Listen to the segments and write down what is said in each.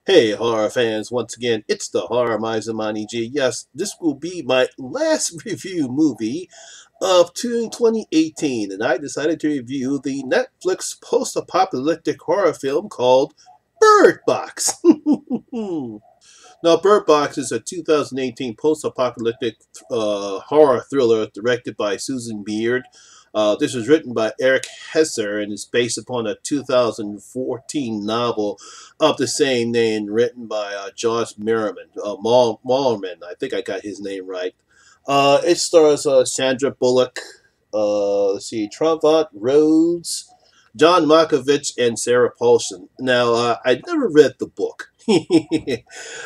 Hey, horror fans, once again, it's the Horror Miser Monty G. Yes, this will be my last review movie of 2018, and I decided to review the Netflix post-apocalyptic horror film called Bird Box. Now, Bird Box is a 2018 post-apocalyptic horror thriller directed by Susan Beard. This was written by Eric Hesser and is based upon a 2014 novel of the same name written by Josh Mallerman. I think I got his name right. It stars Sandra Bullock, let's see, Trevor Rhodes, John Malkovich, and Sarah Paulson. Now, I never read the book.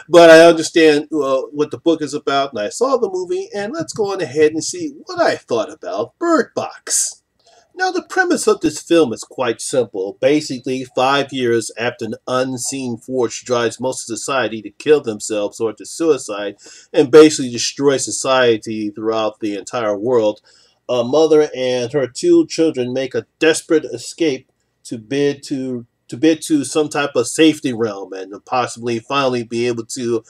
But I understand what the book is about, and I saw the movie, and let's go on ahead and see what I thought about Bird Box. Now, the premise of this film is quite simple. Basically, 5 years after an unseen force drives most of society to kill themselves or to suicide and basically destroy society throughout the entire world, a mother and her two children make a desperate escape to bid to some type of safety realm and possibly finally be able to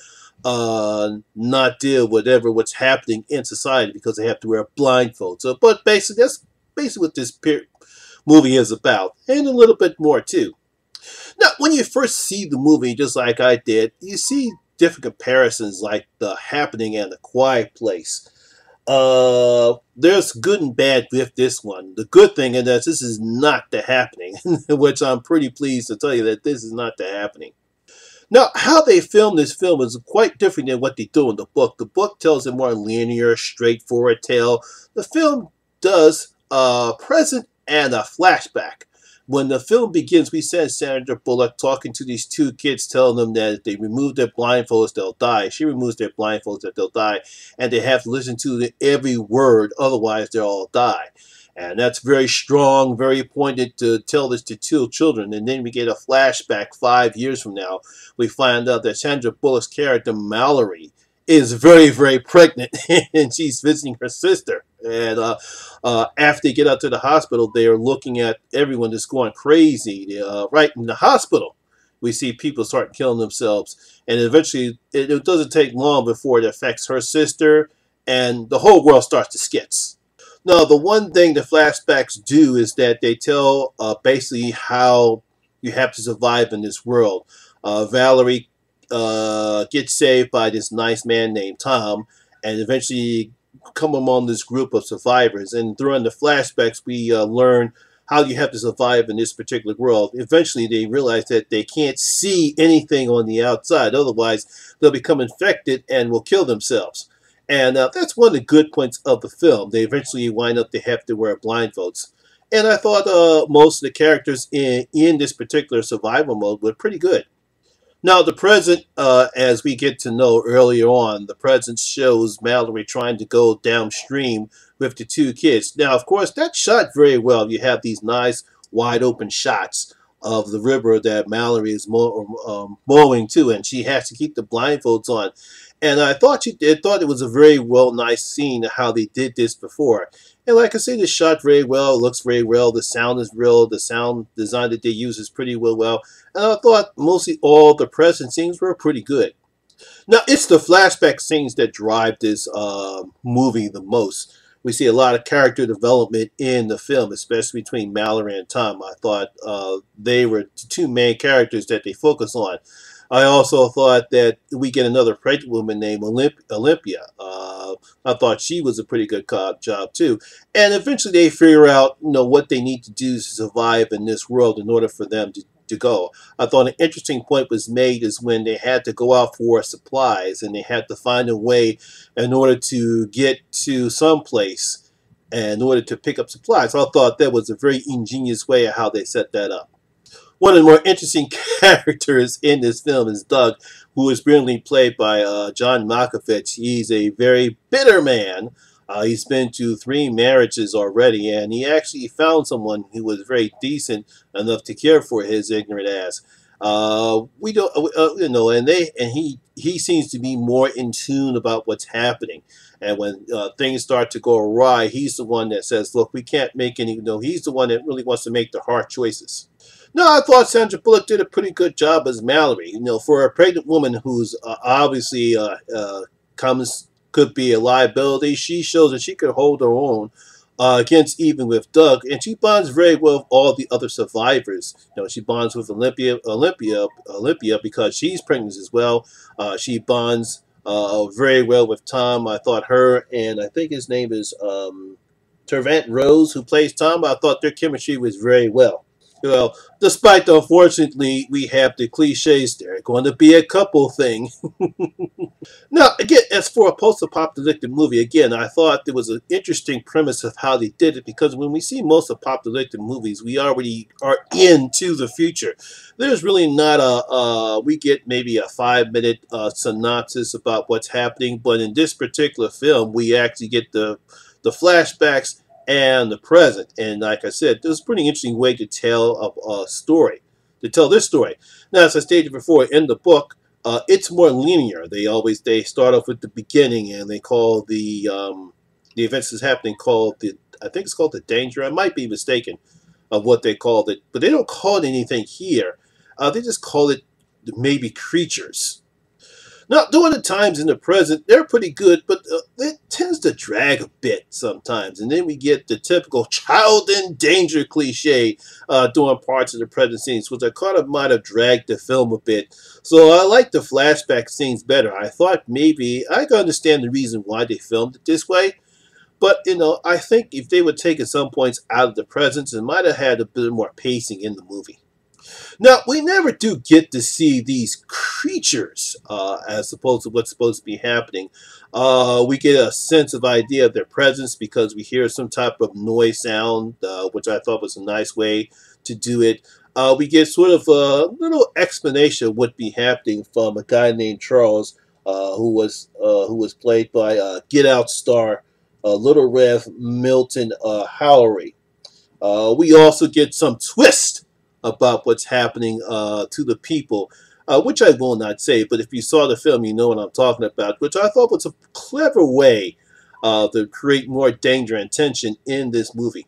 not deal with what's happening in society because they have to wear blindfolds. But basically, that's basically what this movie is about, and a little bit more too. Now, when you first see the movie, just like I did, you see different comparisons like The Happening and The Quiet Place. There's good and bad with this one. The good thing is that this is not The Happening, which I'm pretty pleased to tell you that this is not The Happening. Now, how they film this film is quite different than what they do in the book. The book tells a more linear, straightforward tale. The film does a present and a flashback. When the film begins, we see Sandra Bullock talking to these two kids, telling them that if they remove their blindfolds, they'll die. She removes their blindfolds, that they'll die, and they have to listen to every word, otherwise they'll all die. And that's very strong, very pointed to tell this to two children. And then we get a flashback 5 years from now. We find out that Sandra Bullock's character, Mallory, is very, very pregnant, and she's visiting her sister. And after they get out to the hospital, they are looking at everyone that's going crazy. Right in the hospital, we see people start killing themselves, and eventually, it doesn't take long before it affects her sister, and the whole world starts to skits. Now, the one thing the flashbacks do is that they tell basically how you have to survive in this world. Valerie gets saved by this nice man named Tom, and eventually come among this group of survivors. And during the flashbacks, we learn how you have to survive in this particular world. Eventually, they realize that they can't see anything on the outside. Otherwise, they'll become infected and will kill themselves. And that's one of the good points of the film. They eventually wind up, they have to wear blindfolds. And I thought most of the characters in this particular survival mode were pretty good. Now, the present, as we get to know earlier on, the present shows Mallory trying to go downstream with the two kids. Now, of course, that's shot very well. You have these nice, wide open shots of the river that Mallory is mowing to, and she has to keep the blindfolds on. And I thought it was a very nice scene how they did this before. And like I said, it's shot very well. It looks very well. The sound is real. The sound design that they use is pretty well. And I thought mostly all the present scenes were pretty good. Now, it's the flashback scenes that drive this movie the most. We see a lot of character development in the film, especially between Mallory and Tom. I thought they were the two main characters that they focus on. I also thought that we get another pregnant woman named Olympia. I thought she was a pretty good job too. And eventually they figure out, what they need to do to survive in this world in order for them to go. I thought an interesting point was made is when they had to go out for supplies and they had to find a way in order to get to some place and in order to pick up supplies. I thought that was a very ingenious way of how they set that up. One of the more interesting characters in this film is Doug, who is brilliantly played by John Malkovich. He's a very bitter man. He's been to 3 marriages already, and he actually found someone who was very decent enough to care for his ignorant ass. We don't, and he seems to be more in tune about what's happening. And when things start to go awry, he's the one that says, "Look, we can't make any." He's the one that really wants to make the hard choices. No, I thought Sandra Bullock did a pretty good job as Mallory. You know, for a pregnant woman who's obviously comes could be a liability, she shows that she could hold her own against even with Doug, and she bonds very well with all the other survivors. You know, she bonds with Olympia because she's pregnant as well. She bonds very well with Tom. I thought her and I think his name is Tervant Rose, who plays Tom. I thought their chemistry was very well. Well, despite unfortunately we have the cliches, they're going to be a couple thing. Now, again, as for a post-apocalyptic movie, again, I thought there was an interesting premise of how they did it because when we see most apocalyptic movies, we already are into the future. There's really not we get maybe a 5-minute synopsis about what's happening, but in this particular film, we actually get the flashbacks and the present. And like I said, there's a pretty interesting way to tell a story, to tell this story. Now, as I stated before, in the book, it's more linear. They start off with the beginning and they call the events that's happening called I think it's called the danger. I might be mistaken of what they called it, but they don't call it anything here. They just call it maybe creatures. Now, during the times in the present, they're pretty good, but it tends to drag a bit sometimes. And then we get the typical child in danger cliche during parts of the present scenes, which I kind of might have dragged the film a bit. So I like the flashback scenes better. I thought maybe I can understand the reason why they filmed it this way. But, you know, I think if they would take at some points out of the present, it might have had a bit more pacing in the movie. Now, we never do get to see these creatures as opposed to what's supposed to be happening. We get a sense of idea of their presence because we hear some type of noise sound, which I thought was a nice way to do it. We get sort of a little explanation of what be happening from a guy named Charles, who was played by Get Out star Little Rev Milton Howry. We also get some twist about what's happening to the people, which I will not say, but if you saw the film, you know what I'm talking about, which I thought was a clever way to create more danger and tension in this movie.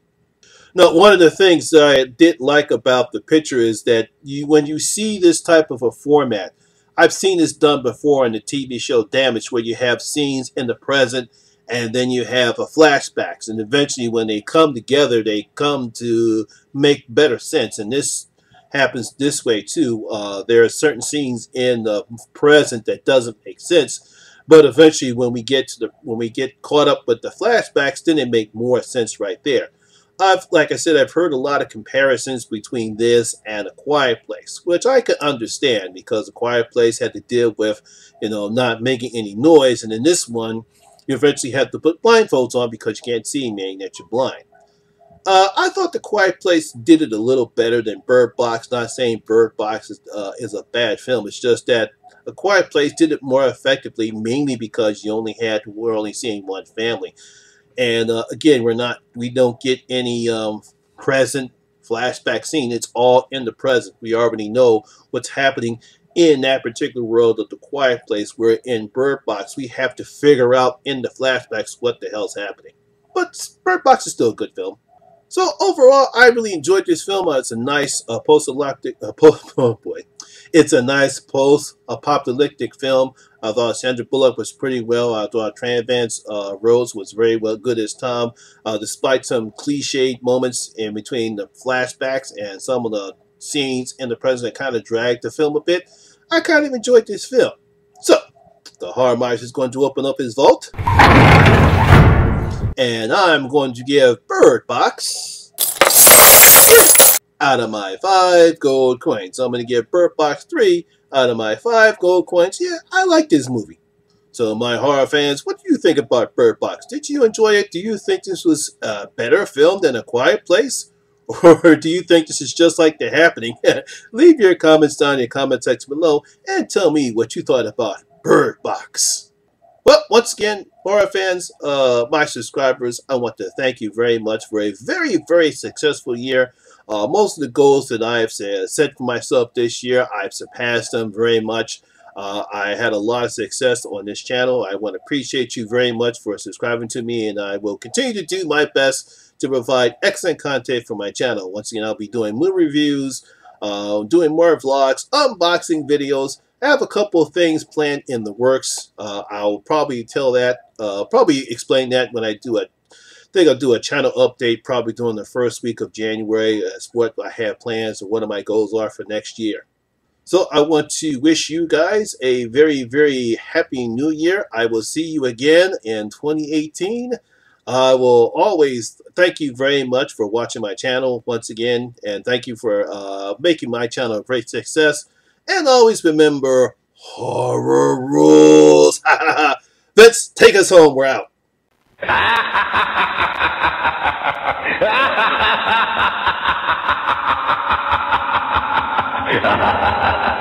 Now, one of the things that I did like about the picture is that when you see this type of a format, I've seen this done before in the TV show Damage, where you have scenes in the present and then you have flashbacks, and eventually when they come together, they come to make better sense. And this happens this way too. There are certain scenes in the present that doesn't make sense, but eventually when we get caught up with the flashbacks, then it make more sense right there. Like I said, I've heard a lot of comparisons between this and A Quiet Place, which I could understand because A Quiet Place had to deal with, you know, not making any noise, and in this one, you eventually have to put blindfolds on because you can't see meaning that you're blind. I thought The Quiet Place did it a little better than Bird Box. Not saying Bird Box is a bad film. It's just that A Quiet Place did it more effectively, mainly because we're only seeing one family. And again, we don't get any present flashback scene. It's all in the present. We already know what's happening in that particular world of The Quiet Place, where in Bird Box, we have to figure out in the flashbacks what the hell's happening. But Bird Box is still a good film. So overall, I really enjoyed this film. It's a nice post-apocalyptic, oh boy, it's a nice post-apocalyptic film. I thought Sandra Bullock was pretty well. I thought Trans Rose was very well good as Tom, despite some cliched moments in between the flashbacks and some of the scenes in the present that kind of dragged the film a bit. I kind of enjoyed this film. So, the Horror Miser is going to open up his vault. And I'm going to give Bird Box out of my 5 gold coins. So I'm going to give Bird Box 3 out of my 5 gold coins. Yeah, I like this movie. So my horror fans, what do you think about Bird Box? Did you enjoy it? Do you think this was a better film than A Quiet Place? Or do you think this is just like The Happening? Leave your comments down in the comment section below and tell me what you thought about Bird Box. Well, once again, horror fans, my subscribers, I want to thank you very much for a very, very successful year. Most of the goals that I have set for myself this year, I've surpassed them very much. I had a lot of success on this channel. I want to appreciate you very much for subscribing to me, and I will continue to do my best to provide excellent content for my channel. Once again, I'll be doing movie reviews, doing more vlogs, unboxing videos. I have a couple of things planned in the works. I'll probably probably explain that when I do a think I'll do a channel update probably during the first week of January as what I have plans and what my goals are for next year. So I want to wish you guys a very, very happy new year. I will see you again in 2018. I will always thank you very much for watching my channel once again, and thank you for making my channel a great success. And always remember, horror rules. Vince, take us home. We're out. Ha ha ha ha!